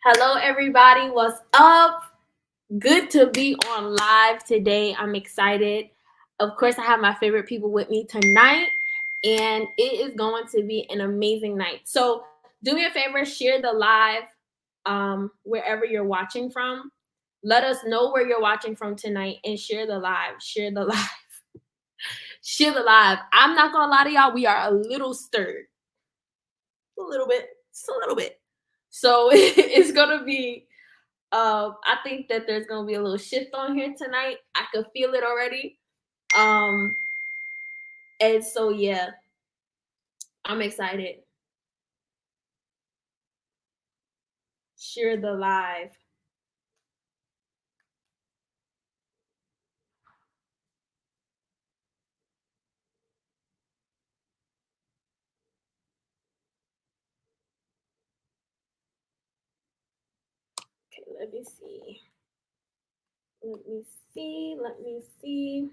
Hello, everybody. What's up? Good to be on live today. I'm excited. Of course, I have my favorite people with me tonight, and it is going to be an amazing night. So, do me a favor, share the live wherever you're watching from. Let us know where you're watching from tonight and share the live. Share the live. Share the live. I'm not going to lie to y'all, we are a little stirred. A little bit. Just a little bit. So, it's going to be I think that there's gonna be a little shift on here tonight. I could feel it already. Um, and so yeah, I'm excited. Share the live. Okay, let me see. Let me see. Let me see.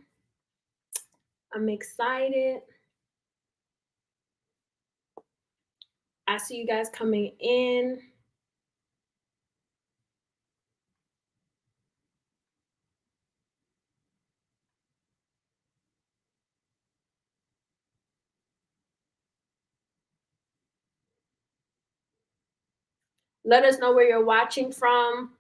I'm excited. I see you guys coming in. Let us know where you're watching from.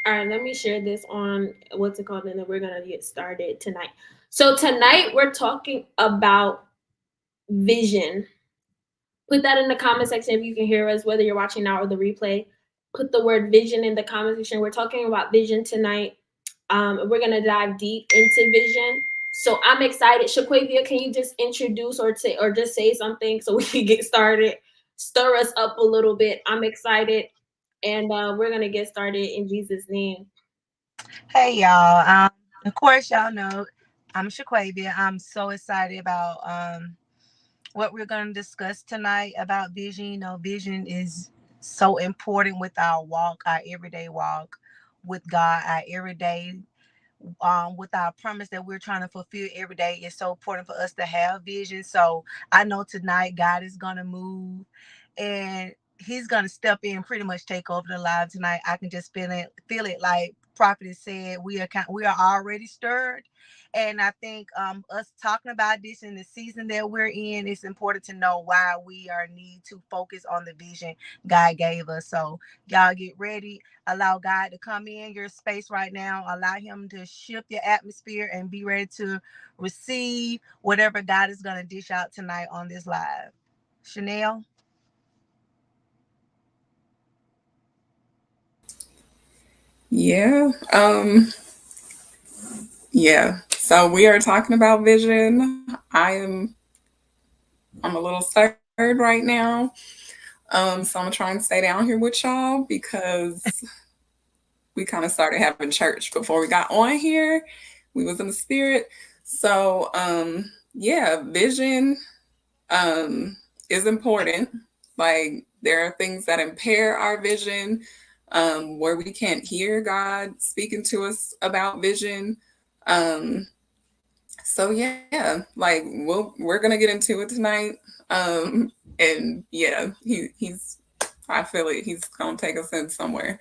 All right, let me share this on what's it called, and then we're gonna get started tonight. So tonight we're talking about vision. Put that in the comment section if you can hear us, whether you're watching now or the replay. Put the word vision in the comment section. We're talking about vision tonight. We're gonna dive deep into vision. So I'm excited. Shaquavia, can you just introduce or just say something so we can get started? Stir us up a little bit. I'm excited, and we're gonna get started in Jesus' name. Hey y'all. Of course y'all know I'm Shaquavia. I'm so excited about what we're going to discuss tonight about vision. You know, vision is so important with our walk, our everyday walk with God, our everyday with our promise that we're trying to fulfill every day. It's so important for us to have vision. So I know tonight God is going to move and he's going to step in, pretty much take over the live tonight. I can just feel it like Prophet has said. We are already stirred, and I think us talking about this in the season that we're in, it's important to know why we are need to focus on the vision God gave us. So y'all get ready. Allow God to come in your space right now. Allow him to shift your atmosphere and be ready to receive whatever God is going to dish out tonight on this live. Chanel? Yeah. Yeah. So we are talking about vision. I'm a little stirred right now. So I'm gonna try and stay down here with y'all because we kind of started having church before we got on here. We was in the spirit. So yeah, vision is important. Like there are things that impair our vision, where we can't hear God speaking to us about vision. Um, so yeah, like we're gonna get into it tonight. And yeah, he's I feel it. He's gonna take us in somewhere.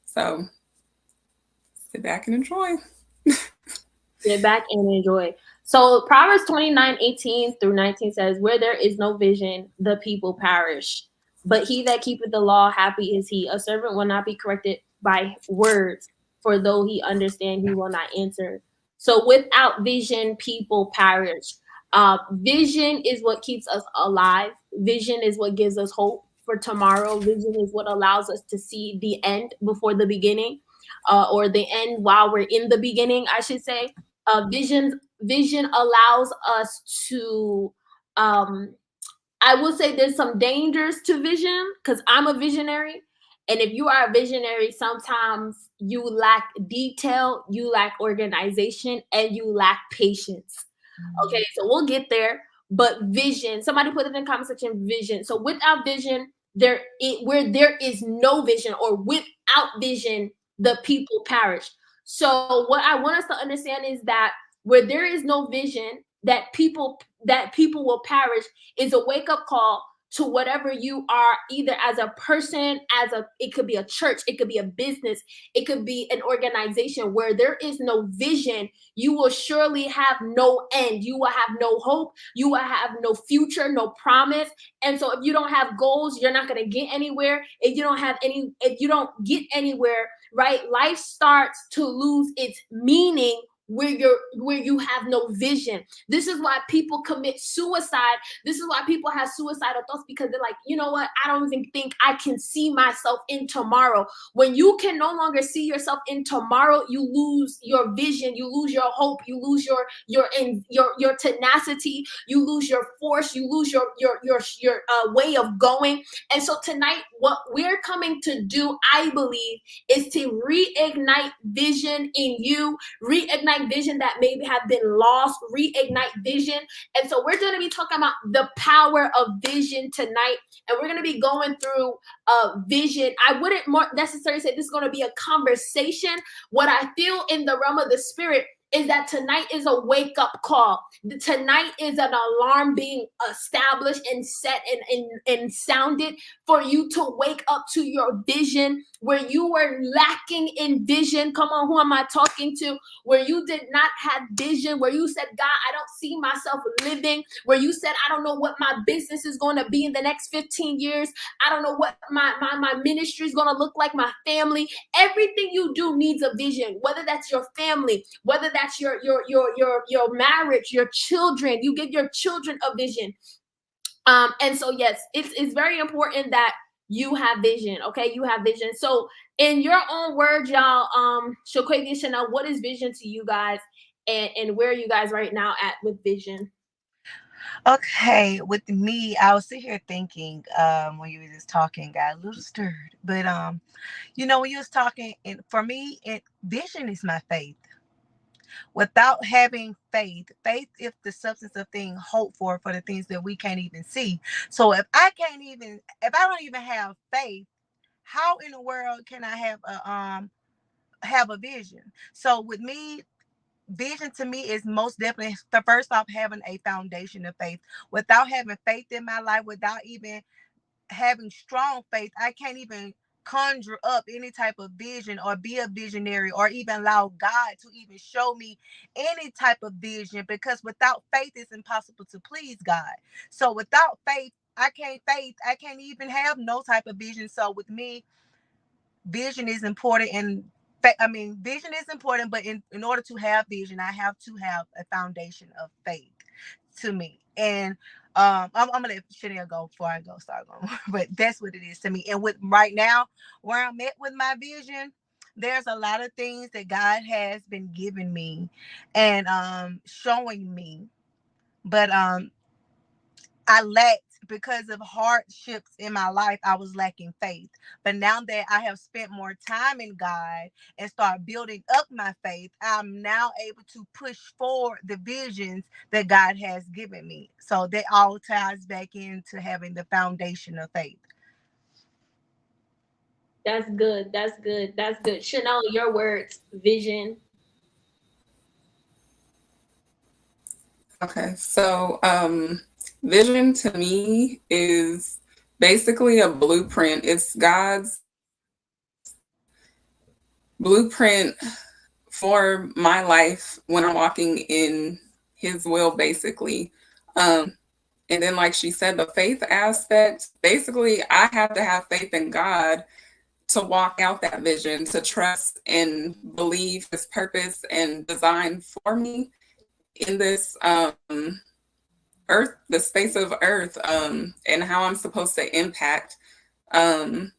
So sit back and enjoy. Sit back and enjoy. So Proverbs 29:18-19 says, where there is no vision, the people perish. But he that keepeth the law, happy is he. A servant will not be corrected by words, for though he understand, he will not answer. So without vision, people perish. Vision is what keeps us alive. Vision is what gives us hope for tomorrow. Vision is what allows us to see the end before the beginning, or the end while we're in the beginning, I should say. Vision allows us to I will say there's some dangers to vision because I'm a visionary, And if you are a visionary, sometimes you lack detail, you lack organization, and you lack patience. Okay, so we'll get there. But vision, somebody put it in the comment section, vision. So without vision, where there is no vision, or without vision, the people perish. So what I want us to understand is that where there is no vision, that people will perish is a wake-up call to whatever you are, either as a person, it could be a church, it could be a business, it could be an organization. Where there is no vision, you will surely have no end. You will have no hope. You will have no future, no promise. And so if you don't have goals, you're not going to get anywhere. If you don't get anywhere, right, life starts to lose its meaning where you have no vision. This is why people commit suicide. This is why people have suicidal thoughts, because they're like, you know what? I don't even think I can see myself in tomorrow. When you can no longer see yourself in tomorrow, you lose your vision, you lose your hope, you lose your tenacity, you lose your force, you lose your way of going. And so tonight, what we're coming to do, I believe, is to reignite vision in you, reignite vision that maybe have been lost, reignite vision. And so we're going to be talking about the power of vision tonight, and we're going to be going through vision. I wouldn't more necessarily say this is going to be a conversation. What I feel in the realm of the spirit is that tonight is a wake-up call. Tonight is an alarm being established and set and sounded for you to wake up to your vision. Where you were lacking in vision, come on, who am I talking to? Where you did not have vision, where you said, God, I don't see myself living, where you said, I don't know what my business is going to be in the next 15 years. I don't know what my ministry is going to look like, my family. Everything you do needs a vision, whether that's your family, whether that's your marriage, your children. You give your children a vision. And so, yes, it's very important that you have vision. Okay, you have vision. So in your own words, y'all, Shaquavia, Chanel, what is vision to you guys, and where are you guys right now at with vision? Okay, with me, I was sitting here thinking, when you were just talking, got a little stirred. But when you was talking, and for me, vision is my faith. Without having faith is the substance of things hoped for the things that we can't even see. So if I don't even have faith, how in the world can I have a vision? So with me, vision to me is most definitely the first off having a foundation of faith. Without having faith in my life, without even having strong faith, I can't even conjure up any type of vision or be a visionary or even allow God to even show me any type of vision, because without faith it's impossible to please God. So without faith, I can't even have no type of vision. So with me, vision is important, and vision is important, but in order to have vision, I have to have a foundation of faith to me. And I'm gonna let Chanel go before I start going. But that's what it is to me. And with right now, where I'm at with my vision, there's a lot of things that God has been giving me and showing me, but I lacked, because of hardships in my life, I was lacking faith. But now that I have spent more time in God and start building up my faith, I'm now able to push forward the visions that God has given me. So that all ties back into having the foundation of faith. That's good. That's good. That's good. Chanel, your words, vision. Okay, so vision to me is basically a blueprint. It's God's blueprint for my life when I'm walking in his will, basically. And then, like she said, the faith aspect, basically, I have to have faith in God to walk out that vision, to trust and believe his purpose and design for me in this earth, the space of earth, and how I'm supposed to impact other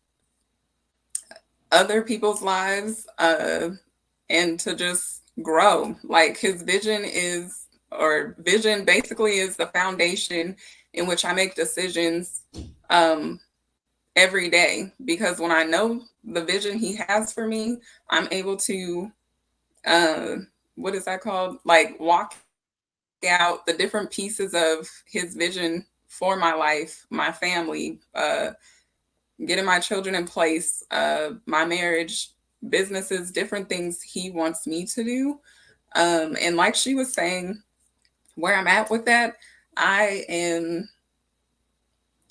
people's lives, and to just grow. Like his vision basically is the foundation in which I make decisions every day, because when I know the vision he has for me, I'm able to, what is that called? Like walk out the different pieces of his vision for my life, my family, getting my children in place, my marriage, businesses, different things he wants me to do. And like she was saying, where I'm at with that, I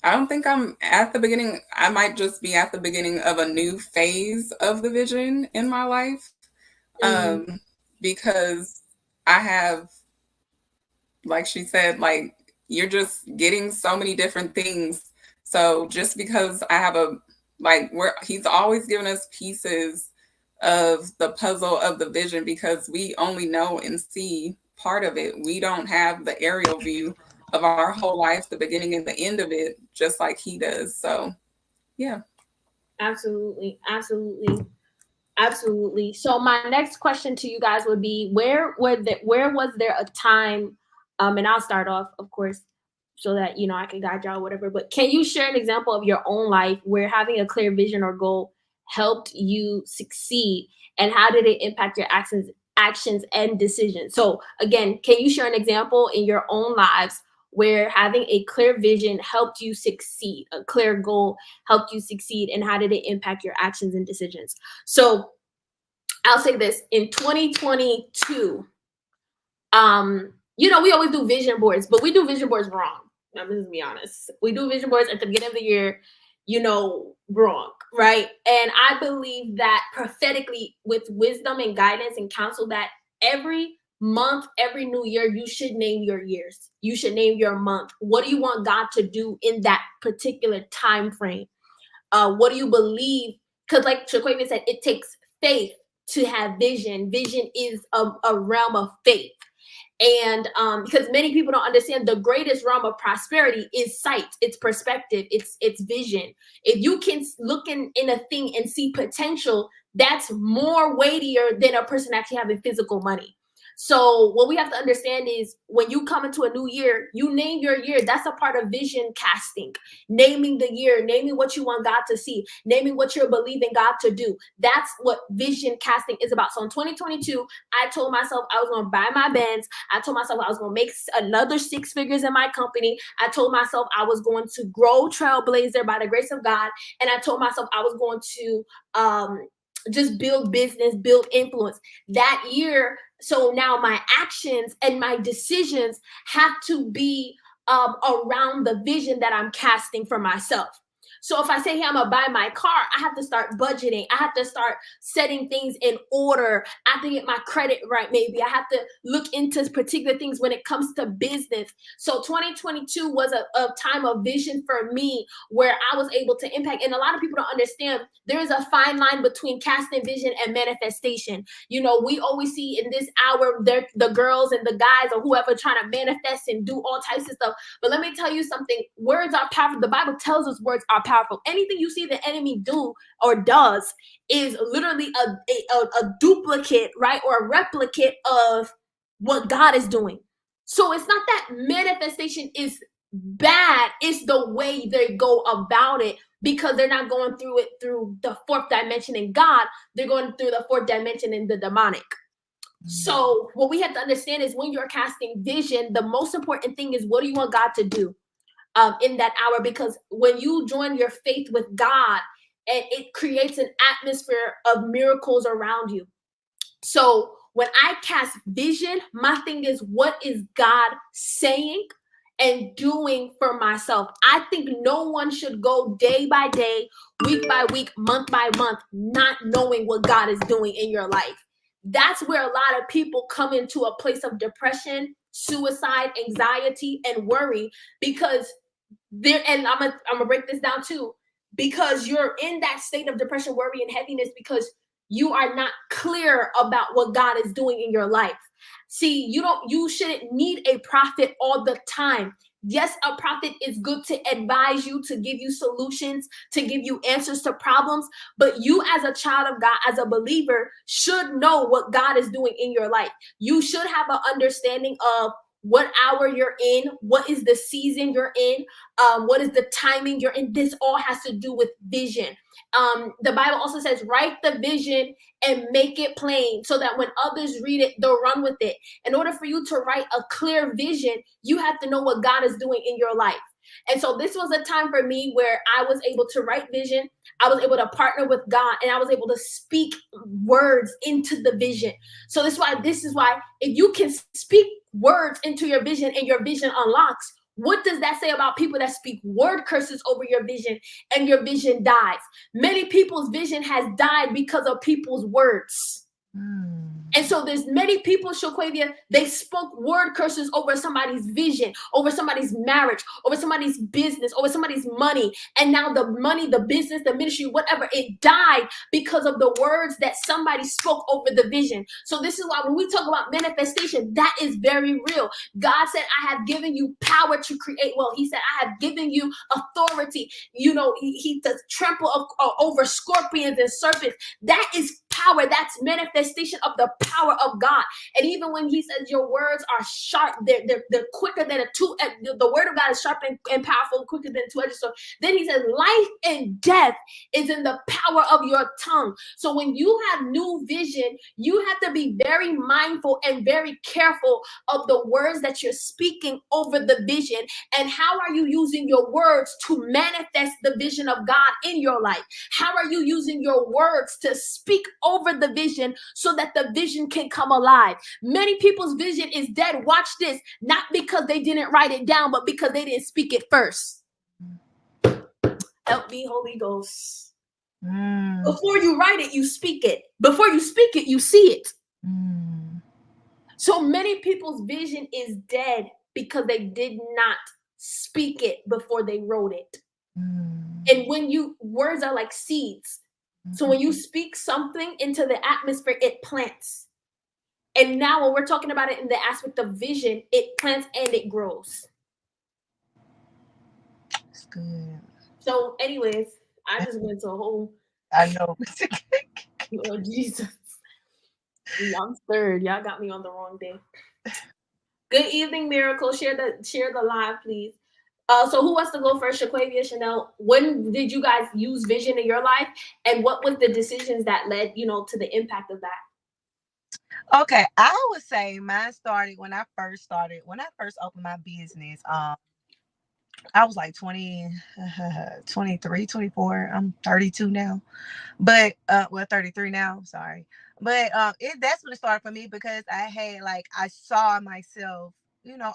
don't think I'm at the beginning. I might just be at the beginning of a new phase of the vision in my life. Because I have, like she said, like you're just getting so many different things. So just because I have he's always given us pieces of the puzzle of the vision, because we only know and see part of it. We don't have the aerial view of our whole life, the beginning and the end of it, just like he does. So yeah. Absolutely. So my next question to you guys would be, where was there a time, and I'll start off, of course, so that I can guide y'all, whatever. But can you share an example of your own life where having a clear vision or goal helped you succeed, and how did it impact your actions and decisions? So again, can you share an example in your own lives where having a clear vision helped you succeed, a clear goal helped you succeed, and how did it impact your actions and decisions? So I'll say this, in 2022, we always do vision boards, but we do vision boards wrong. I'm just gonna be honest. We do vision boards at the beginning of the year, wrong, right? And I believe that prophetically, with wisdom and guidance and counsel, that every month, every new year, you should name your years. You should name your month. What do you want God to do in that particular time frame? What do you believe? Because like Shaquavia said, it takes faith to have vision. Vision is a realm of faith. And because many people don't understand, the greatest realm of prosperity is sight, it's perspective, it's vision. If you can look in a thing and see potential, that's more weightier than a person actually having physical money. So what we have to understand is, when you come into a new year, you name your year. That's a part of vision casting. Naming the year, naming what you want God to see, naming what you're believing God to do. That's what vision casting is about. So in 2022, I told myself I was going to buy my Benz. I told myself I was going to make another 6 figures in my company. I told myself I was going to grow Trailblazer by the grace of God. And I told myself I was going to just build business, build influence that year. So now my actions and my decisions have to be around the vision that I'm casting for myself. So if I say, hey, I'm gonna buy my car, I have to start budgeting. I have to start setting things in order. I have to get my credit right. Maybe I have to look into particular things when it comes to business. So 2022 was a time of vision for me, where I was able to impact. And a lot of people don't understand, there is a fine line between casting vision and manifestation. We always see in this hour, the girls and the guys or whoever trying to manifest and do all types of stuff. But let me tell you something, words are powerful. The Bible tells us words are powerful. Anything you see the enemy do or does is literally a duplicate, right? Or a replicate of what God is doing. So it's not that manifestation is bad, it's the way they go about it, because they're not going through it through the 4th dimension in God, they're going through the 4th dimension in the demonic. So what we have to understand is, when you're casting vision, the most important thing is, what do you want God to do in that hour? Because when you join your faith with God, and it creates an atmosphere of miracles around you. So when I cast vision, my thing is, what is God saying and doing for myself? I think no one should go day by day, week by week, month by month, not knowing what God is doing in your life. That's where a lot of people come into a place of depression, suicide, anxiety, and worry, because and I'm gonna break this down too, because you're in that state of depression, worry, and heaviness because you are not clear about what God is doing in your life. See, you shouldn't need a prophet all the time. Yes, a prophet is good to advise you, to give you solutions, to give you answers to problems. But you, as a child of God, as a believer, should know what God is doing in your life. You should have an understanding of what hour you're in, what is the season you're in, what is the timing you're in. This all has to do with vision. The Bible also says, write the vision and make it plain so that when others read it, they'll run with it. In order for you to write a clear vision, you have to know what God is doing in your life. And so this was a time for me where I was able to write vision. I was able to partner with God, and I was able to speak words into the vision. So this is why if you can speak words into your vision and your vision unlocks, what does that say about people that speak word curses over your vision and your vision dies? Many people's vision has died because of people's words. And so there's many people, Shaquavia, they spoke word curses over somebody's vision, over somebody's marriage, over somebody's business, over somebody's money. And now the money, the business, the ministry, whatever, it died because of the words that somebody spoke over the vision. So this is why when we talk about manifestation, that is very real. God said, I have given you power to create wealth. He said, I have given you authority. You know, he does trample over scorpions and serpents. That is power. That's manifestation of the power of God. And even when he says your words are sharp, they're quicker than a two. The word of God is sharp and powerful, quicker than a two-edged sword. Then he says life and death is in the power of your tongue. So when you have new vision, you have to be very mindful and very careful of the words that you're speaking over the vision. And how are you using your words to manifest the vision of God in your life? How are you using your words to speak over the vision so that the vision can come alive? Many people's vision is dead. Watch this. Not because they didn't write it down, but because they didn't speak it first. Help me, Holy Ghost. Before you write it, you speak it. Before you speak it, you see it. So many people's vision is dead because they did not speak it before they wrote it. And when words are like seeds. So when you speak something into the atmosphere, it plants. And now when we're talking about it in the aspect of vision, it plants and it grows. That's good. So anyways, I just went to a whole... I know. Lord Jesus. I'm stirred. Y'all got me on the wrong day. Good evening, Miracle. Share the live, please. So who wants to go first? Shaquavia, Chanel. When did you guys use vision in your life, and what was the decisions that led, to the impact of that? Okay, I would say mine started when I first opened my business. I was like 20, 23, 24. I'm 32 now, but 33 now. Sorry, but that's when it started for me, because I saw myself,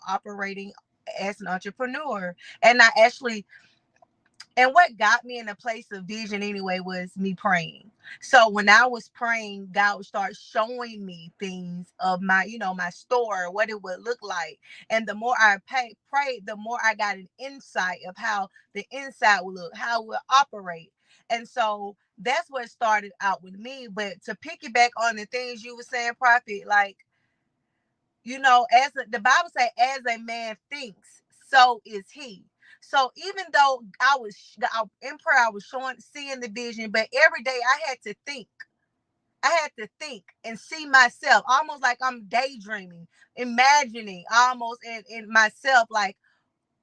operating as an entrepreneur, and what got me in a place of vision anyway was me praying. So when I was praying, God would start showing me things of my, my store, what it would look like. And the more I prayed, the more I got an insight of how the inside would look, how it would operate. And so that's what started out with me. But to piggyback on the things you were saying, Prophet, the Bible says, as a man thinks, so is he. So even though in prayer, I was seeing the vision, but every day I had to think and see myself, almost like I'm daydreaming, imagining almost in myself, like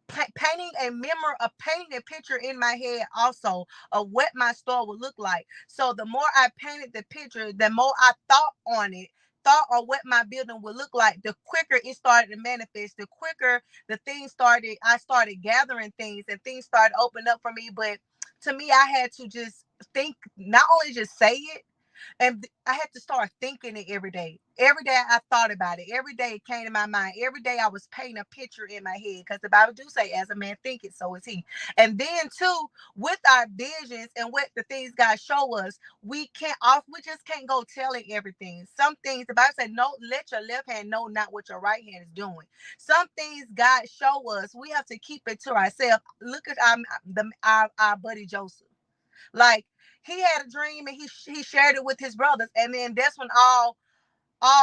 painting a picture in my head also of what my store would look like. So the more I painted the picture, the more I thought on what my building would look like, the quicker it started to manifest, the quicker I started gathering things, and things started opening up for me. But to me, I had to just think, not only just say it, and I had to start thinking it every day. Every day I thought about it. Every day it came to my mind. Every day I was painting a picture in my head, because the Bible do say, as a man thinketh, so is he. And then too, with our visions and what the things God show us, we just can't go telling everything. Some things, the Bible said, no, let your left hand know not what your right hand is doing. Some things God show us, we have to keep it to ourselves. Look at our buddy Joseph. Like, he had a dream and he shared it with his brothers, and then that's when all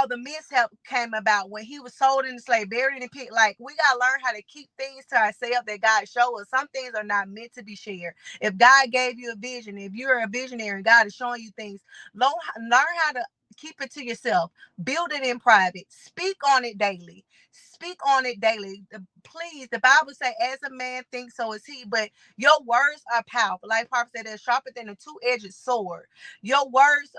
the mishap came about, when he was sold into slavery, buried in the pit. Like, we gotta learn how to keep things to ourselves that God showed us. Some things are not meant to be shared. If God gave you a vision, if you're a visionary and God is showing you things, learn how to keep it to yourself. Build it in private. Speak on it daily. Speak on it daily. Please, the Bible say, as a man thinks, so is he. But your words are powerful. Like Prophet said, they're sharper than a two-edged sword. Your words,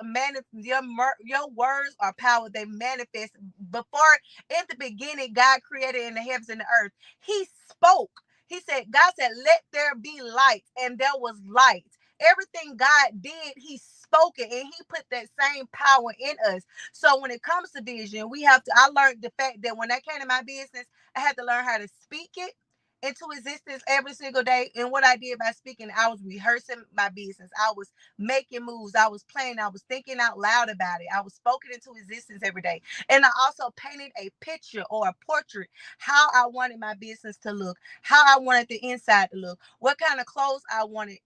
your words are power. They manifest. Before, in the beginning, God created in the heavens and the earth. He spoke. He said, God said, let there be light, and there was light. Everything God did, he spoke it, and he put that same power in us. So when it comes to vision, I learned the fact that when I came to my business, I had to learn how to speak it into existence every single day. And what I did by speaking, I was rehearsing my business. I was making moves. I was playing. I was thinking out loud about it. I was spoken into existence every day. And I also painted a picture or a portrait, how I wanted my business to look, how I wanted the inside to look, what kind of clothes I wanted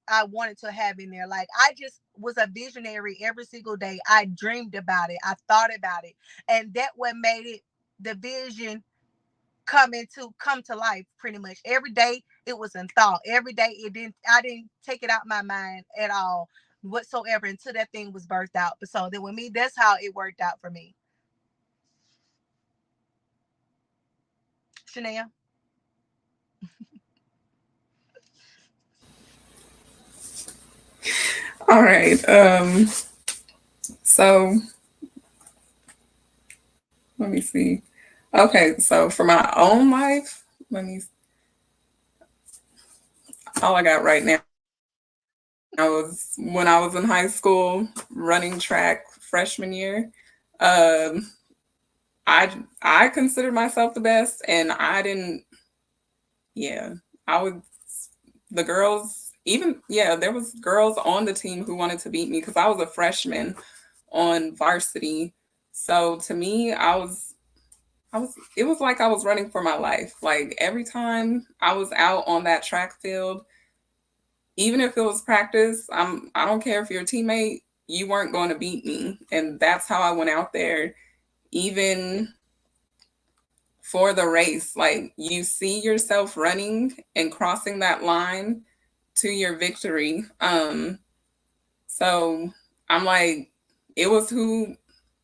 to have in there. Like, I just was a visionary every single day. I dreamed about it. I thought about it. And that what made it the vision come to life. Pretty much every day it was in thought. Every day I didn't take it out my mind at all whatsoever until that thing was birthed out. But so then with me, that's how it worked out for me. Chanel. All right. So let me see. Okay, so for my own life, all I got right now was when I was in high school running track freshman year. I considered myself the best, and I didn't. Yeah, I would. The girls, there was girls on the team who wanted to beat me because I was a freshman on varsity. So to me, it was like I was running for my life. Like, every time I was out on that track field, even if it was practice, I don't care if you're a teammate, you weren't going to beat me. And that's how I went out there, even for the race. Like, you see yourself running and crossing that line to your victory. So I'm like, it was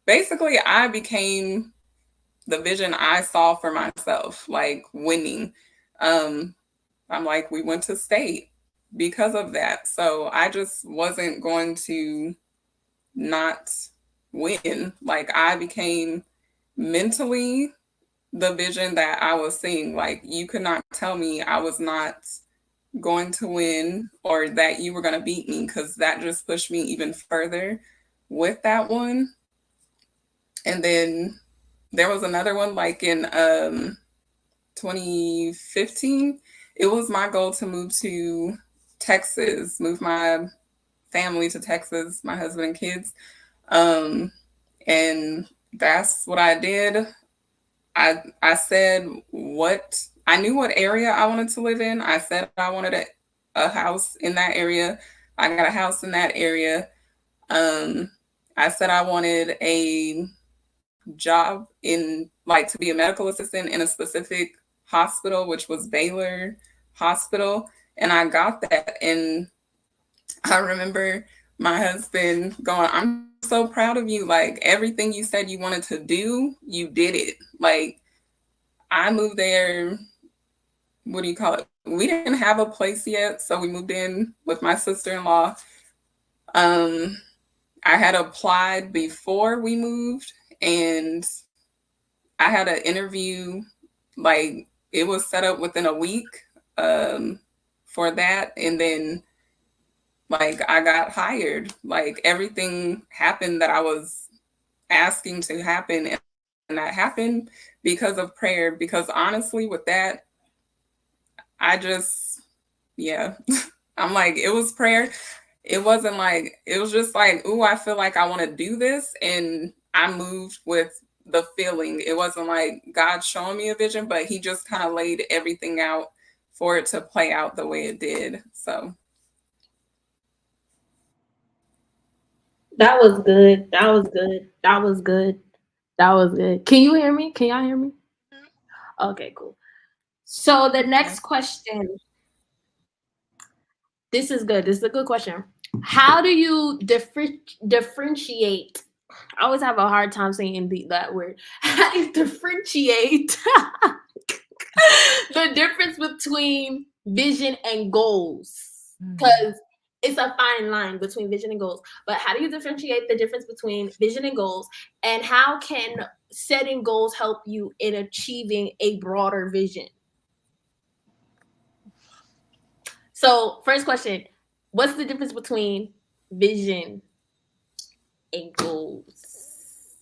basically I became the vision I saw for myself, like winning. I'm like, we went to state because of that. So I just wasn't going to not win. Like, I became mentally the vision that I was seeing. Like, you could not tell me I was not going to win or that you were going to beat me, because that just pushed me even further with that one. And then there was another one, like in 2015. It was my goal to move to Texas, move my family to Texas, my husband and kids. And that's what I did. I said I knew what area I wanted to live in. I said I wanted a house in that area. I got a house in that area. I said I wanted a job to be a medical assistant in a specific hospital, which was Baylor Hospital. And I got that. And I remember my husband going, I'm so proud of you. Like, everything you said you wanted to do, you did it. Like, I moved there. What do you call it? We didn't have a place yet. So we moved in with my sister-in-law. I had applied before we moved, and I had an interview, like, it was set up within a week for that. And then, like, I got hired. Like, everything happened that I was asking to happen. And that happened because of prayer. Because honestly, with that, I'm like, it was prayer. It wasn't like, it was just like, ooh, I feel like I want to do this. And I moved with the feeling. It wasn't like God showing me a vision, but he just kind of laid everything out for it to play out the way it did. So. That was good. That was good. That was good. That was good. Can you hear me? Can y'all hear me? Okay, cool. So the next question. This is good. This is a good question. How do you differentiate I always have a hard time saying that word. How do you differentiate the difference between vision and goals? Because it's a fine line between vision and goals. But how do you differentiate the difference between vision and goals? And how can setting goals help you in achieving a broader vision? So, first question, what's the difference between vision and goals?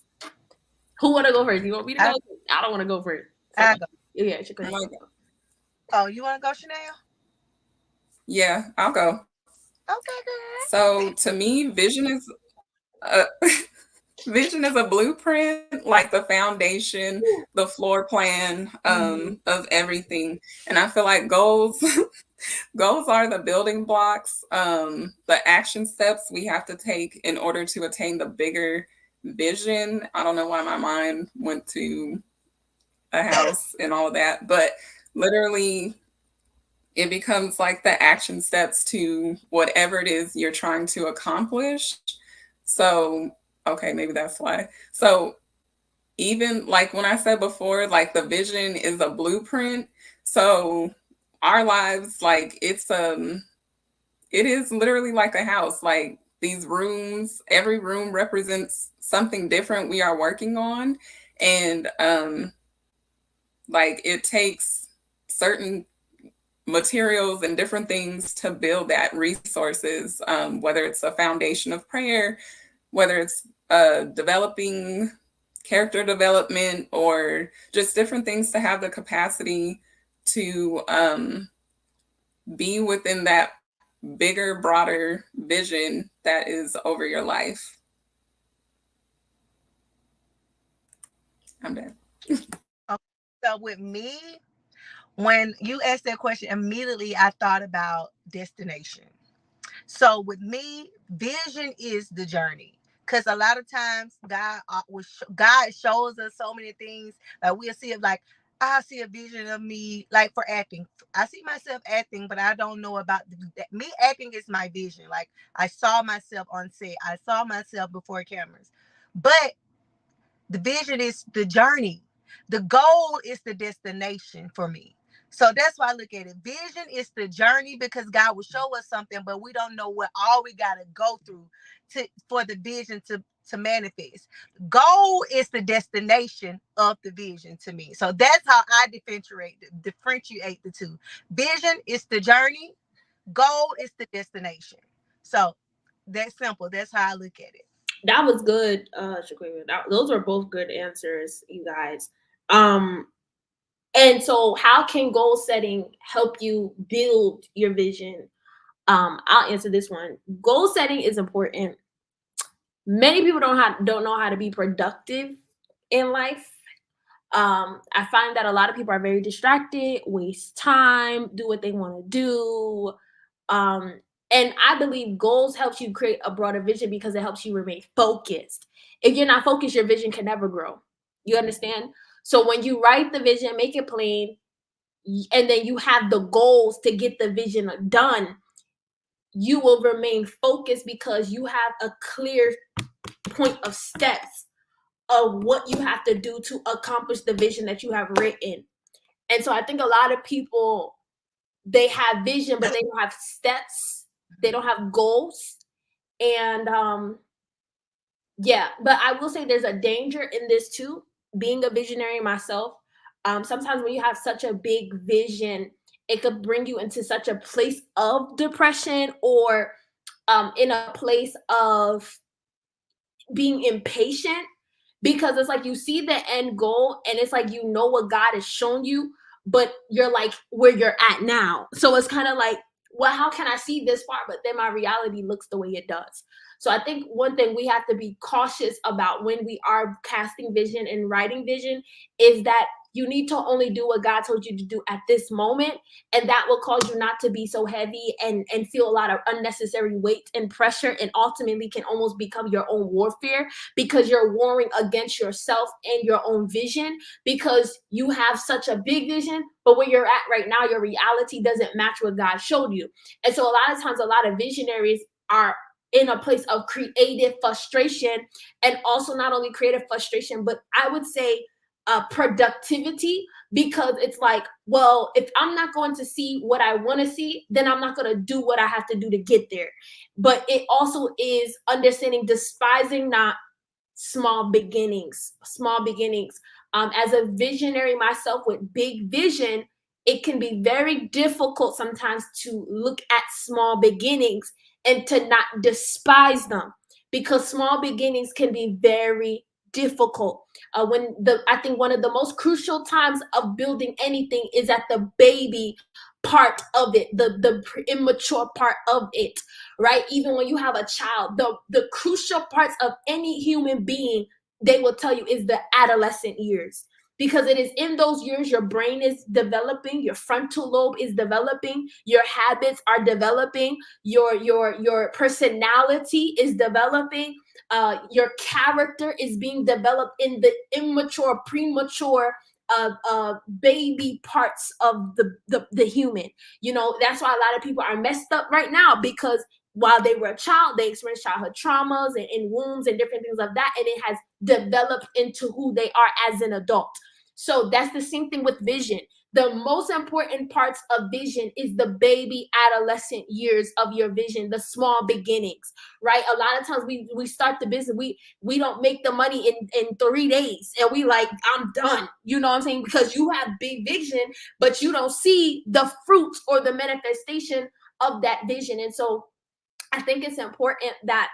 Who want to go first? You want me to go? I don't want to go first. I go. Yeah, she can. Oh, you want to go, Chanel? Yeah, I'll go. Okay, good. So to me, vision is a blueprint, like the foundation, the floor plan of everything. And I feel like goals are the building blocks, the action steps we have to take in order to attain the bigger vision. I don't know why my mind went to a house and all that, but literally it becomes like the action steps to whatever it is you're trying to accomplish. So, okay, maybe that's why. So even like when I said before, like the vision is a blueprint. So our lives, like it is literally like a house. Like these rooms, every room represents something different we are working on. And like it takes certain materials and different things to build that, resources, whether it's a foundation of prayer, whether it's developing character development, or just different things to have the capacity to be within that bigger, broader vision that is over your life. I'm done. So with me, when you asked that question, immediately I thought about destination. So with me, vision is the journey. Because a lot of times God shows us so many things. Like we'll see it, like I see a vision of me, like for acting. I see myself acting, but I don't know about me. Acting is my vision. Like I saw myself on set. I saw myself before cameras. But the vision is the journey. The goal is the destination for me. So that's why I look at it. Vision is the journey, because God will show us something, but we don't know what all we got to go through for the vision to manifest. Goal is the destination of the vision to me. So that's how I differentiate the two. Vision is the journey. Goal is the destination. So that's simple. That's how I look at it. That was good, Shaquita. Those are both good answers, you guys. And so how can goal setting help you build your vision? I'll answer this one. Goal setting is important. Many people don't know how to be productive in life. I find that a lot of people are very distracted, waste time, do what they want to do. And I believe goals helps you create a broader vision because it helps you remain focused. If you're not focused, your vision can never grow. You understand? So when you write the vision, make it plain, and then you have the goals to get the vision done, you will remain focused because you have a clear point of steps of what you have to do to accomplish the vision that you have written. And so I think a lot of people, they have vision, but they don't have steps. They don't have goals. And yeah, but I will say there's a danger in this too. Being a visionary myself, sometimes when you have such a big vision, it could bring you into such a place of depression, or in a place of being impatient, because it's like you see the end goal and it's like, you know what God has shown you, but you're like where you're at now. So it's kind of like, well, how can I see this far, but then my reality looks the way it does? So I think one thing we have to be cautious about when we are casting vision and writing vision is that you need to only do what God told you to do at this moment. And that will cause you not to be so heavy and feel a lot of unnecessary weight and pressure, and ultimately can almost become your own warfare, because you're warring against yourself and your own vision, because you have such a big vision, but where you're at right now, your reality doesn't match what God showed you. And so a lot of times, a lot of visionaries are in a place of creative frustration, and also not only creative frustration, but I would say productivity, because it's like, well, if I'm not going to see what I want to see, then I'm not going to do what I have to do to get there. But it also is understanding despising not small beginnings, small beginnings. As a visionary myself with big vision, it can be very difficult sometimes to look at small beginnings and to not despise them, because small beginnings can be very difficult. When the I think one of the most crucial times of building anything is at the baby part of it, the immature part of it, right? Even when you have a child, the crucial parts of any human being, they will tell you, is the adolescent years, because it is in those years your brain is developing, your frontal lobe is developing, your habits are developing, your personality is developing, your character is being developed in the immature, premature baby parts of the human. You know, that's why a lot of people are messed up right now, because while they were a child, they experienced childhood traumas and wounds and different things like that, and it has developed into who they are as an adult. So that's the same thing with vision. The most important parts of vision is the baby adolescent years of your vision, the small beginnings, right? A lot of times we start the business, we don't make the money in 3 days, and we like, I'm done. You know what I'm saying? Because you have big vision, but you don't see the fruits or the manifestation of that vision. And so I think it's important that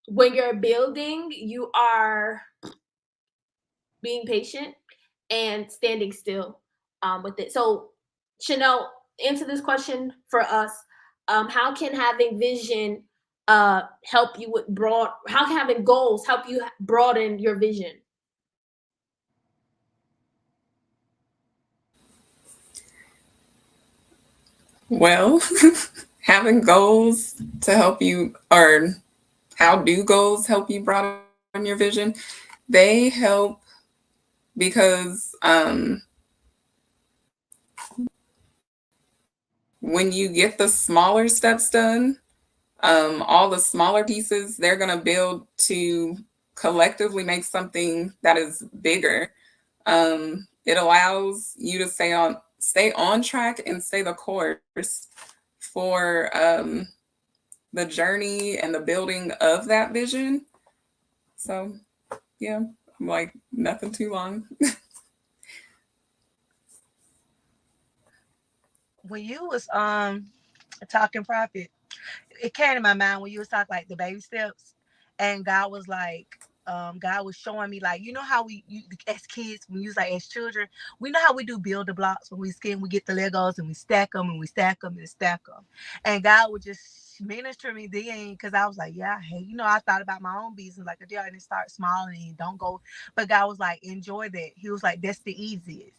when you're building, you are being patient and standing still with it. So, Chanel, answer this question for us. How can having vision help you with how can having goals help you broaden your vision? Well, having goals to help you, or how do goals help you broaden your vision? They help because when you get the smaller steps done, all the smaller pieces, they're going to build to collectively make something that is bigger. It allows you to stay on track and stay the course for the journey and the building of that vision. So, yeah, I'm like, nothing too long. When you was talking Prophet, it came to my mind when you was talking like the baby steps, and God was like, God was showing me, like, you know how as kids, when you was like as children, we know how we do build the blocks when we get the Legos and we stack them and we stack them and stack them, and God would just minister me then, because I was like, yeah, hey, I thought about my own business, like, yeah, and it start small and you don't go, but God was like, enjoy that. He was like, that's the easiest.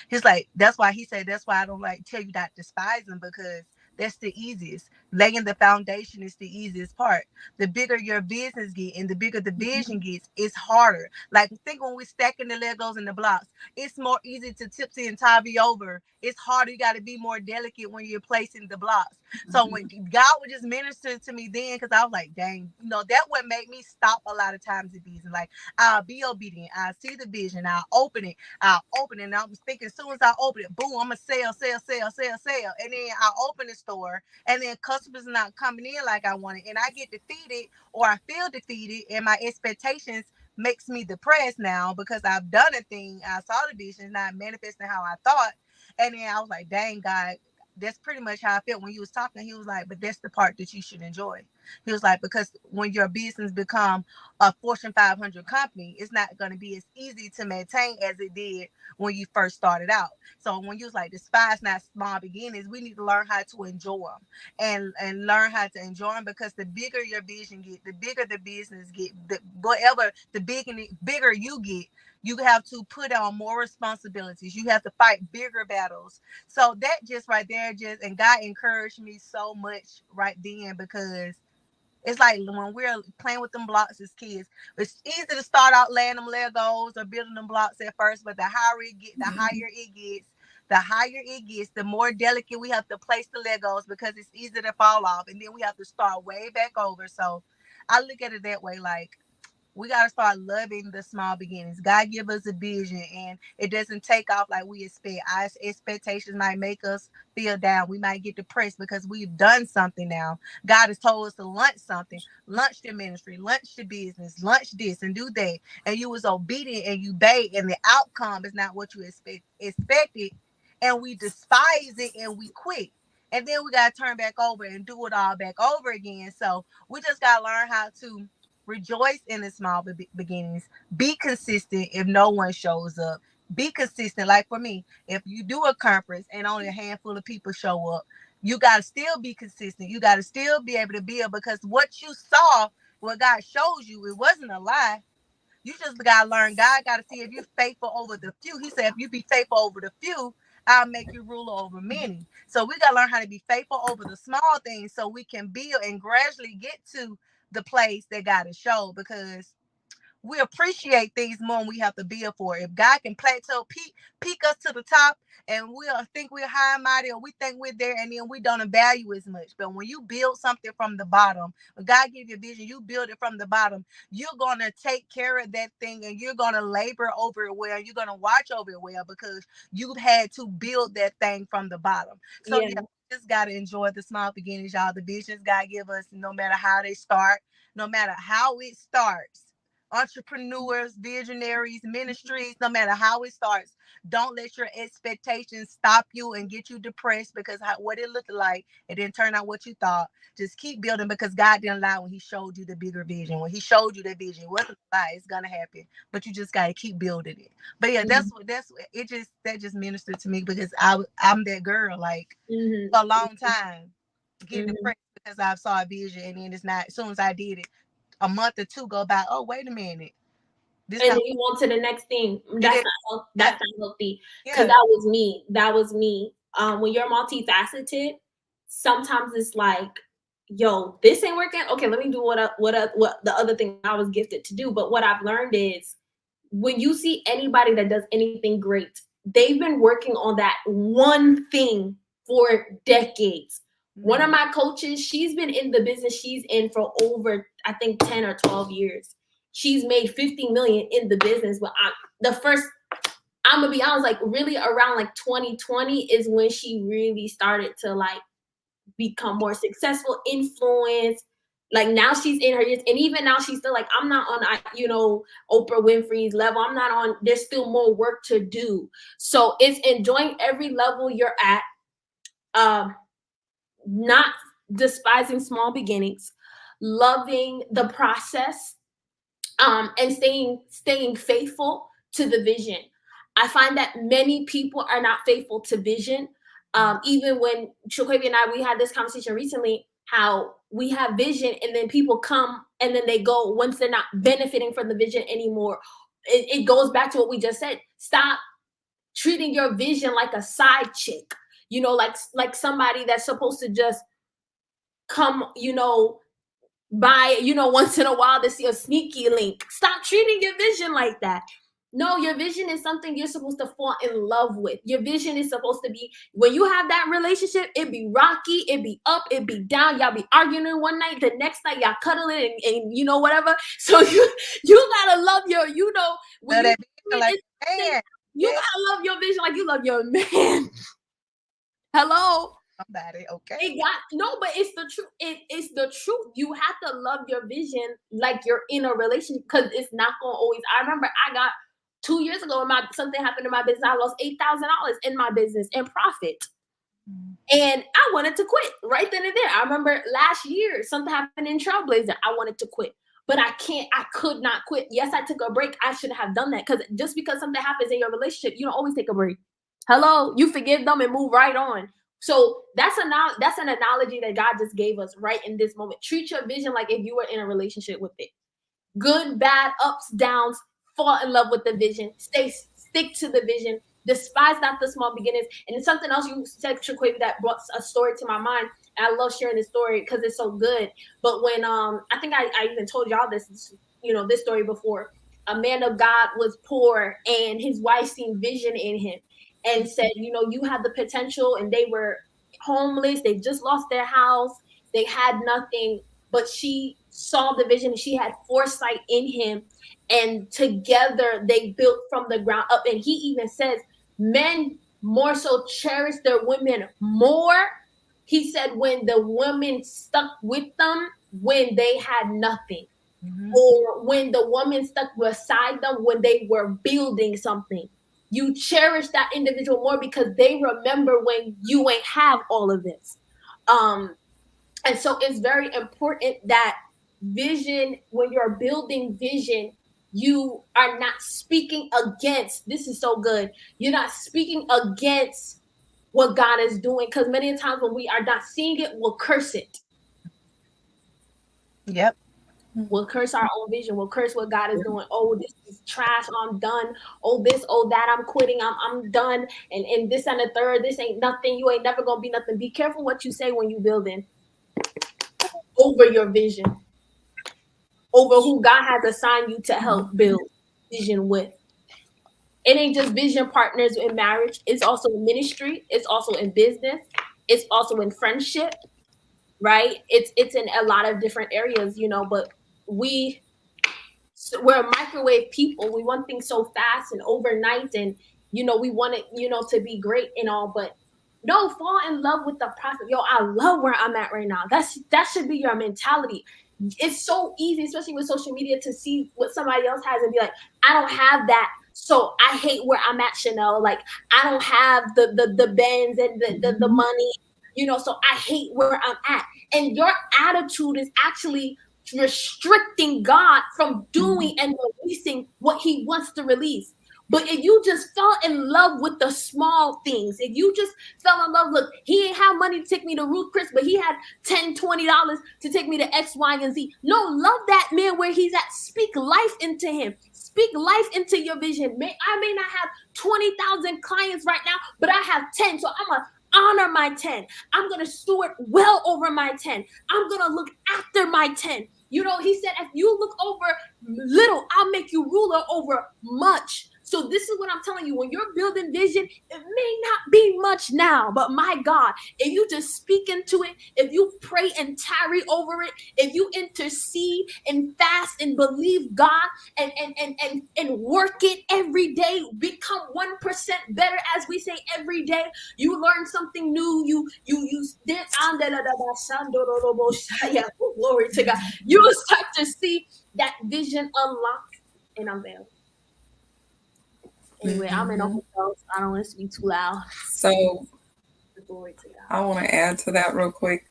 He's like, that's why he said, that's why I don't like tell you not despise them, because that's the easiest. Laying the foundation is the easiest part. The bigger your business get and the bigger the vision gets, it's harder. Like, think when we're stacking the Legos and the blocks, it's more easy to tipsy and Tavi over. It's harder. You got to be more delicate when you're placing the blocks. So when God would just minister to me then, because I was like, dang, that would make me stop a lot of times at business. Like, I'll be obedient. I'll see the vision. I'll open it. And I was thinking, as soon as I open it, boom, I'm going to sell. And then I open the store, and then customers are not coming in like I wanted. And I get defeated, or I feel defeated, and my expectations makes me depressed now, because I've done a thing. I saw the vision, not manifesting how I thought. And then I was like, dang, God, that's pretty much how I felt when you was talking. He was like, but that's the part that you should enjoy. He was like, because when your business become a Fortune 500 company, it's not going to be as easy to maintain as it did when you first started out. So when you was like, despise not small beginnings, we need to learn how to enjoy them, and learn how to enjoy them, because the bigger your vision get, the bigger the business get, the bigger you get, you have to put on more responsibilities. You have to fight bigger battles. So that just right there, and God encouraged me so much right then, because it's like when we're playing with them blocks as kids, it's easy to start out laying them Legos or building them blocks at first, but the higher it gets, the higher it gets, the more delicate we have to place the Legos because it's easy to fall off. And then we have to start way back over. So I look at it that way, like, we got to start loving the small beginnings. God give us a vision and it doesn't take off like we expect. Our expectations might make us feel down. We might get depressed because we've done something now. God has told us to launch something, launch the ministry, launch the business, launch this and do that. And you was obedient and you obeyed and the outcome is not what you expected. And we despise it and we quit. And then we got to turn back over and do it all back over again. So we just got to learn how to rejoice in the small beginnings. Be consistent if no one shows up. Be consistent. Like for me, if you do a conference and only a handful of people show up, you got to still be consistent. You got to still be able to build because what you saw, what God shows you, it wasn't a lie. You just got to learn. God got to see if you're faithful over the few. He said, if you be faithful over the few, I'll make you ruler over many. So we got to learn how to be faithful over the small things so we can build and gradually get to the place that God has showed, because we appreciate things more when we have to build for it. If God can plateau, peak us to the top, and we'll think we're high and mighty, or we think we're there, and then we don't value as much. But when you build something from the bottom, when God gives you a vision, you build it from the bottom, you're going to take care of that thing, and you're going to labor over it well. You're going to watch over it well because you've had to build that thing from the bottom. So yeah, just got to enjoy the small beginnings, y'all. The visions God give us, no matter how they start, no matter how it starts. Entrepreneurs, visionaries, ministries, no matter how it starts, don't let your expectations stop you and get you depressed because what it looked like, it didn't turn out what you thought. Just keep building because God didn't lie when he showed you the bigger vision. When he showed you the vision, it wasn't a lie, it's gonna happen. But you just gotta keep building it. But yeah, that's it. That just ministered to me because I'm that girl like for a long time, getting depressed because I saw a vision and then it's not. As soon as I did it, a month or two go by. Oh, wait a minute. And then you want to the next thing. That's not healthy. Because that was me. When you're multifaceted, sometimes it's like, yo, this ain't working. Okay, let me do what the other thing I was gifted to do. But what I've learned is when you see anybody that does anything great, they've been working on that one thing for decades. One of my coaches, she's been in the business she's in for over, I think, 10 or 12 years. She's made 50 million in the business. But I'm gonna be honest, like really around like 2020 is when she really started to like become more successful, influence. Like now she's in her years, and even now she's still like, I'm not on, Oprah Winfrey's level. I'm not on. There's still more work to do. So it's enjoying every level you're at. Not despising small beginnings, loving the process, and staying faithful to the vision. I find that many people are not faithful to vision. Even when Shaquavi and we had this conversation recently, how we have vision and then people come and then they go once they're not benefiting from the vision anymore. It goes back to what we just said. Stop treating your vision like a side chick. Like somebody that's supposed to just come, by, once in a while to see a sneaky link. Stop treating your vision like that. No, your vision is something you're supposed to fall in love with. Your vision is supposed to be, when you have that relationship, it be rocky, it be up, it be down. Y'all be arguing one night, the next night y'all cuddling and whatever. So you gotta love your, when you gotta love your vision like you love your man. Hello. Somebody, okay. But it's the truth. It's the truth. You have to love your vision like you're in a relationship because it's not gonna always. I remember I got 2 years ago something happened in my business. I lost $8,000 in my business in profit. And I wanted to quit right then and there. I remember last year something happened in Trailblazer. I wanted to quit. But I could not quit. Yes, I took a break. I should have done that because just because something happens in your relationship, you don't always take a break. Hello, you forgive them and move right on. So that's an analogy that God just gave us right in this moment. Treat your vision like if you were in a relationship with it. Good, bad, ups, downs, fall in love with the vision. Stick to the vision. Despise not the small beginnings. And it's something else you said, Shaquavi, that brought a story to my mind. And I love sharing this story because it's so good. But when I think I even told y'all this story before. A man of God was poor and his wife seen vision in him. and said, you have the potential, and they were homeless. They just lost their house. They had nothing, but she saw the vision and she had foresight in him. And together they built from the ground up. And he even says men more so cherish their women more. He said when the women stuck with them when they had nothing, or when the woman stuck beside them when they were building something. You cherish that individual more because they remember when you ain't have all of this. And so it's very important that vision, when you're building vision, you are not speaking against, this is so good, you're not speaking against what God is doing, because many times when we are not seeing it, we'll curse it. Yep. We'll curse our own vision. We'll curse what God is doing. Oh, this is trash. I'm done. Oh, this, oh, that. I'm quitting. I'm done. And this and the third. This ain't nothing. You ain't never gonna be nothing. Be careful what you say when you building over your vision, over who God has assigned you to help build vision with. It ain't just vision partners in marriage. It's also in ministry. It's also in business. It's also in friendship. Right? It's in a lot of different areas, but we're microwave people. We want things so fast and overnight, and we want it, to be great and all, but no, fall in love with the process. Yo, I love where I'm at right now. That should be your mentality. It's so easy, especially with social media, to see what somebody else has and be like, I don't have that, so I hate where I'm at, Chanel. Like, I don't have the Benz and the money, so I hate where I'm at. And your attitude is actually restricting God from doing and releasing what he wants to release. But if you just fell in love with the small things, if you just fell in love, look, he ain't have money to take me to Ruth Chris, but he had $10, $20 to take me to X, Y, and Z. No, love that man where he's at. Speak life into him. Speak life into your vision. I may not have 20,000 clients right now, but I have 10. So I'm going to honor my 10. I'm going to steward well over my 10. I'm going to look after my 10. He said, if you look over little, I'll make you ruler over much. So this is what I'm telling you. When you're building vision, it may not be much now, but my God, if you just speak into it, if you pray and tarry over it, if you intercede and fast and believe God and work it every day, become 1% better, as we say every day. You learn something new. You did glory to God. You will start to see that vision unlocked and unveiled. Anyway, I'm in a hotel, so I don't want it to be too loud. So Glory to God. I want to add to that real quick.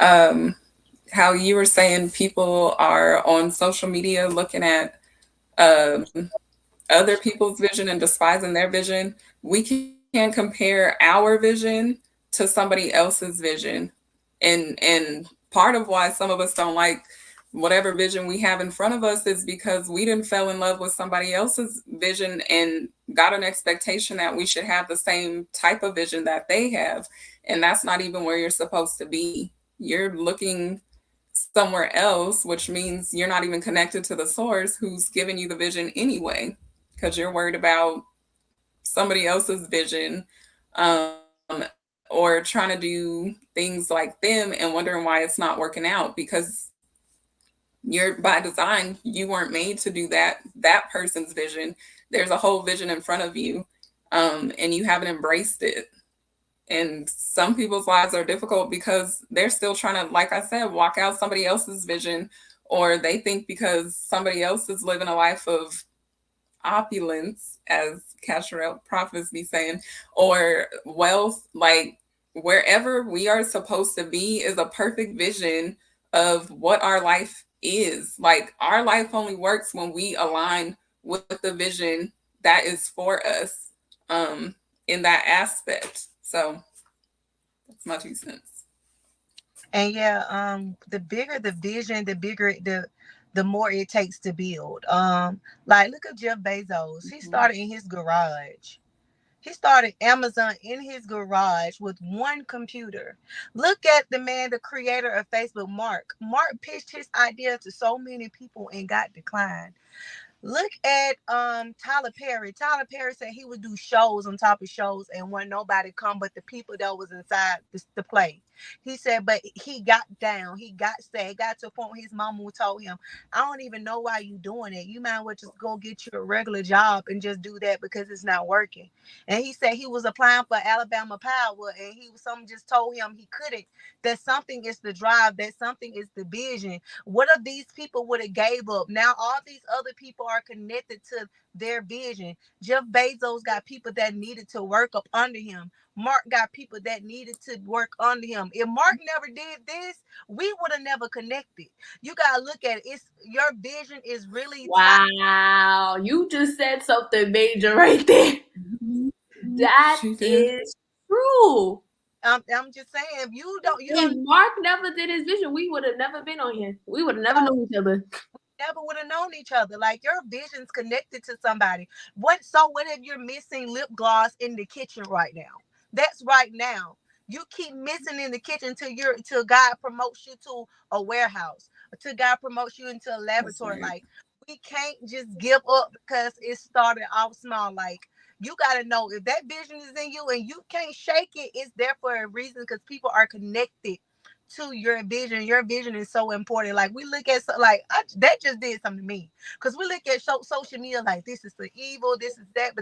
How you were saying people are on social media looking at other people's vision and despising their vision. We can compare our vision to somebody else's vision. And part of why some of us don't like whatever vision we have in front of us is because we didn't fell in love with somebody else's vision and got an expectation that we should have the same type of vision that they have. And that's not even where you're supposed to be. You're looking somewhere else, which means you're not even connected to the source who's giving you the vision anyway, because you're worried about somebody else's vision, or trying to do things like them and wondering why it's not working out, because you're, by design, you weren't made to do that person's vision. There's a whole vision in front of you, and you haven't embraced it. And some people's lives are difficult because they're still trying to, like I said, walk out somebody else's vision, or they think because somebody else is living a life of opulence, as Casherelle Prophets be saying, or wealth, like wherever we are supposed to be is a perfect vision of what our life is. Like, our life only works when we align with the vision that is for us, in that aspect. So that's my 2 cents. And yeah, the bigger the vision, the bigger the more it takes to build. Like, look at Jeff Bezos. He started in his garage. He started Amazon in his garage with one computer. Look at the man, the creator of Facebook, Mark. Mark pitched his idea to so many people and got declined. Look at Tyler Perry. Tyler Perry said he would do shows on top of shows and when nobody come but the people that was inside the play. He said, but he got down. He got sad. Got to a point where his mama told him, I don't even know why you doing it. You might as well just go get you a regular job and just do that because it's not working. And he said he was applying for Alabama Power and someone just told him he couldn't. That something is the drive, that something is the vision. What if these people would have gave up? Now all these other people are connected to their vision. Jeff Bezos got people that needed to work up under him. Mark got people that needed to work under him. If Mark never did this, we would have never connected. You gotta look at it. It's your vision is really Wow, you just said something major right there. That is true. I'm just saying, if Mark never did his vision, we would have never been on here. We would have never known each other. Never would have known each other. Like your vision's connected to somebody. What if you're missing lip gloss in the kitchen right now? That's right now. You keep missing in the kitchen till God promotes you to a warehouse, till God promotes you into a laboratory. Like we can't just give up because it started off small. Like you got to know if that vision is in you and you can't shake it, it's there for a reason because people are connected to your vision. Your vision is so important. Like we look at that just did something to me because we look at social media like this is the evil, this is that,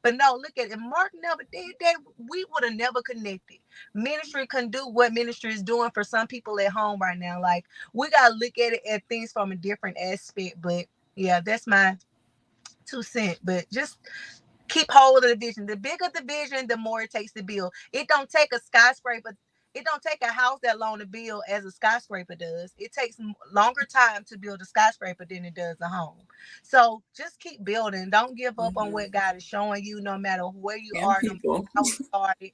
but no, look at it. If Mark never did that, we would have never connected. Ministry can do what ministry is doing for some people at home right now. Like we gotta look at it at things from a different aspect. But yeah, that's my 2 cents. But just keep hold of the vision. The bigger the vision, the more it takes to build. It don't take a skyscraper. It don't take a house that long to build as a skyscraper does. It takes longer time to build a skyscraper than it does a home. So just keep building. Don't give up on what God is showing you, no matter where you are, no matter how you started.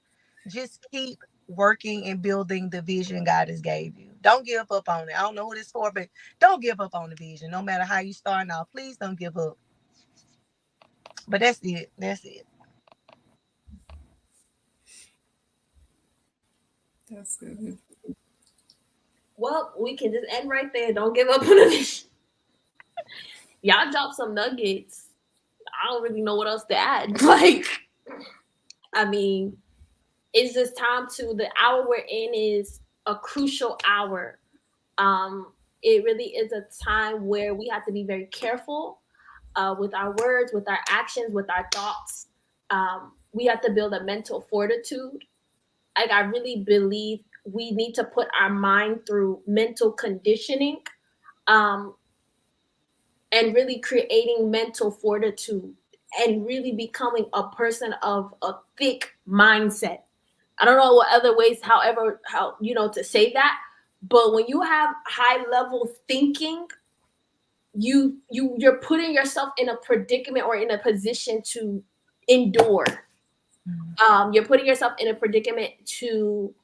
Just keep working and building the vision God has gave you. Don't give up on it. I don't know who this is for, but don't give up on the vision. No matter how you start now, please don't give up. But that's it. That's it. That's good. Well, we can just end right there. Don't give up on the vision. Y'all dropped some nuggets. I don't really know what else to add. Like, I mean, it's just time to, the hour we're in is a crucial hour. It really is a time where we have to be very careful with our words, with our actions, with our thoughts. We have to build a mental fortitude. Like, I really believe we need to put our mind through mental conditioning and really creating mental fortitude and really becoming a person of a thick mindset. I don't know what other ways, how to say that, but when you have high level thinking, you're putting yourself in a predicament or in a position to endure. You're putting yourself in a predicament to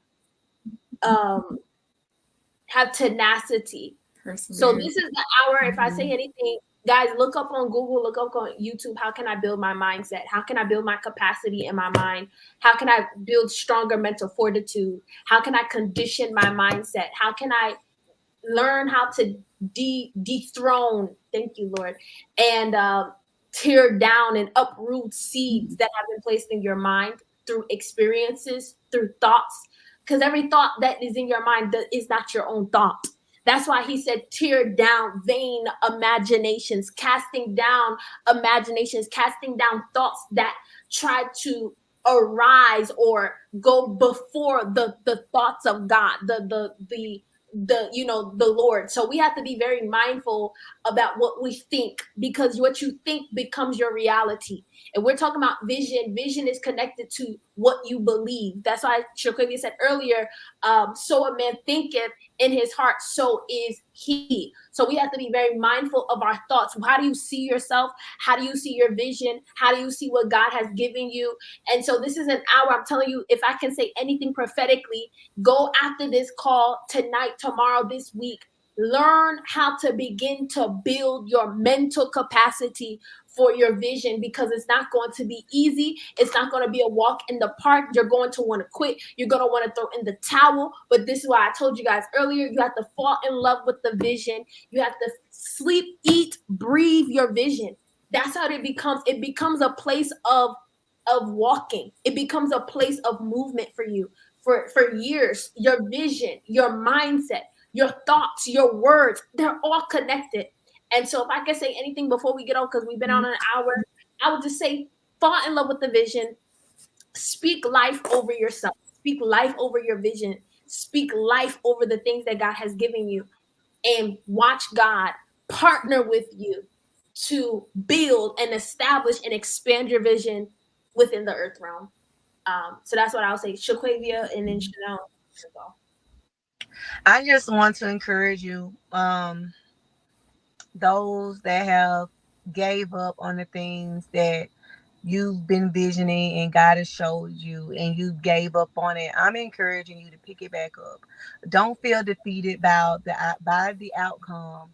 have tenacity. So this is the hour. If I say anything, guys, look up on Google, look up on YouTube. How can I build my mindset? How can I build my capacity in my mind? How can I build stronger mental fortitude? How can I condition my mindset? How can I learn how to dethrone, thank you, Lord, and tear down and uproot seeds that have been placed in your mind through experiences, through thoughts? Because every thought that is in your mind is not your own thought. That's why he said, tear down vain imaginations, casting down thoughts that try to arise or go before the thoughts of God, the Lord. So we have to be very mindful about what we think, because what you think becomes your reality. And we're talking about vision. Vision is connected to what you believe. That's why Shaquavia said earlier, so a man thinketh in his heart, so is he. So we have to be very mindful of our thoughts. How do you see yourself? How do you see your vision? How do you see what God has given you? And so this is an hour, I'm telling you, if I can say anything prophetically, go after this call tonight, tomorrow, this week. learn how to begin to build your mental capacity for your vision, because it's not going to be easy. It's not going to be a walk in the park. You're going to want to quit. You're going to want to throw in the towel. But this is why I told you guys earlier, you have to fall in love with the vision. You have to sleep, eat, breathe your vision. That's how it becomes. It becomes a place of walking. It becomes a place of movement for you for years. Your vision, your mindset, your thoughts, your words, they're all connected. And so if I can say anything before we get on, because we've been on an hour, I would just say fall in love with the vision. Speak life over yourself. Speak life over your vision. Speak life over the things that God has given you. And watch God partner with you to build and establish and expand your vision within the earth realm. So that's what I'll say. Shaquavia and then Chanel. I just want to encourage you, those that have gave up on the things that you've been visioning and God has showed you and you gave up on it. I'm encouraging you to pick it back up. Don't feel defeated by the outcome.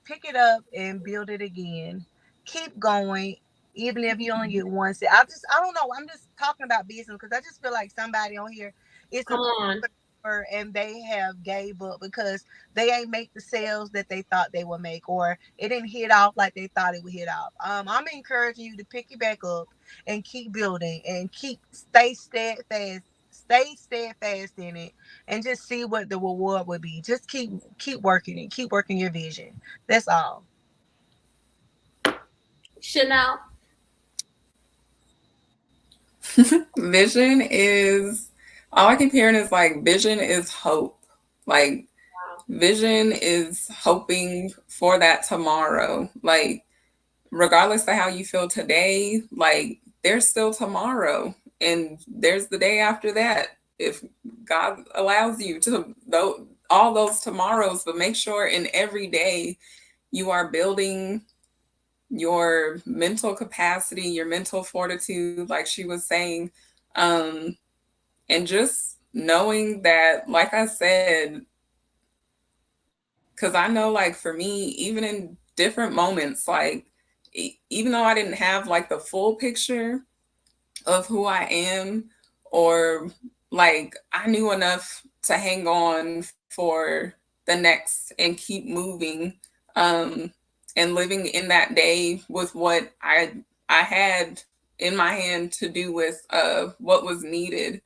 Pick it up and build it again. Keep going, even if you only get one set. I don't know. I'm just talking about business because I just feel like somebody on here is Come on. and they have gave up because they ain't make the sales that they thought they would make, or it didn't hit off like they thought it would hit off. I'm encouraging you to pick it back up and keep building and stay steadfast in it, and just see what the reward would be. Just keep working it. Keep working your vision. That's all. Chanel. Vision is, all I keep hearing is like, vision is hope. Like, vision is hoping for that tomorrow. Like, regardless of how you feel today, like, there's still tomorrow. And there's the day after that. If God allows you to, all those tomorrows, but make sure in every day you are building your mental capacity, your mental fortitude, like she was saying. And just knowing that, like I said, because I know, like, for me, even in different moments, like, even though I didn't have like the full picture of who I am, or like I knew enough to hang on for the next and keep moving, and living in that day with what I had in my hand to do with what was needed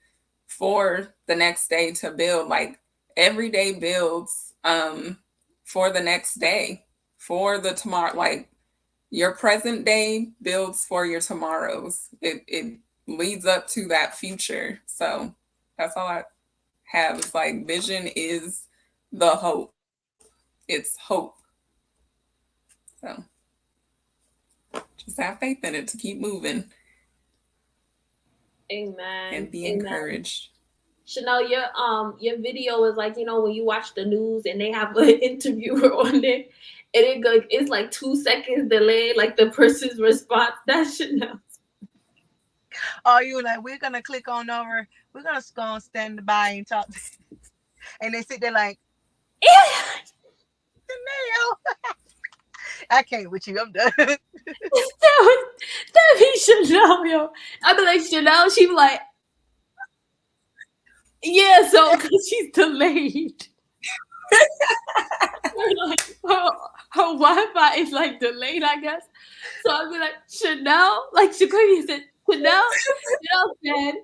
for the next day to build. Like, every day builds for the next day, for the tomorrow. Like, your present day builds for your tomorrows. It leads up to that future. So that's all I have. It's like, vision is the hope. It's hope. So just have faith in it to keep moving. Amen. And be Amen. encouraged. Chanel, your video is like, when you watch the news and they have an interviewer on there, and it's like 2 seconds delayed, like the person's response. That's Chanel. Oh, you like, we're gonna click on over, we're gonna go and stand by and talk, and they sit there like, Chanel. I can't with you. I'm done. that be Chanel, yo. I'd be like, Chanel. She be like, yeah. So because she's delayed. Like, her Wi-Fi is like delayed, I guess. So I'd be like, Chanel, like Shaquavia said, Chanel said,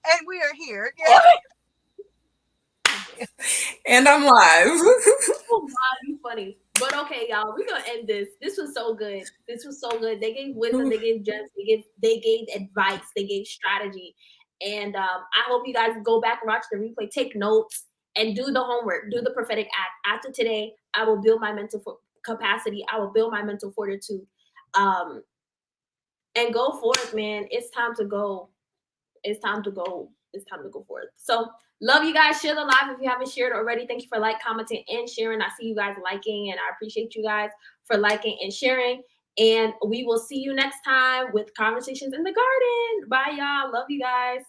and we are here. Yeah. And I'm live. Oh God, you funny. But okay, y'all, we're gonna end this. This was so good. They gave wisdom, they gave gems, they gave advice, they gave strategy. And I hope you guys go back and watch the replay, take notes, and do the homework, do the prophetic act. After today, I will build my mental capacity, I will build my mental fortitude. And go forth, man. It's time to go. It's time to go forth. So love you guys. Share the live if you haven't shared already. Thank you for commenting, and sharing. I see you guys liking, and I appreciate you guys for liking and sharing. And we will see you next time with Conversations in the Garden. Bye, y'all. Love you guys.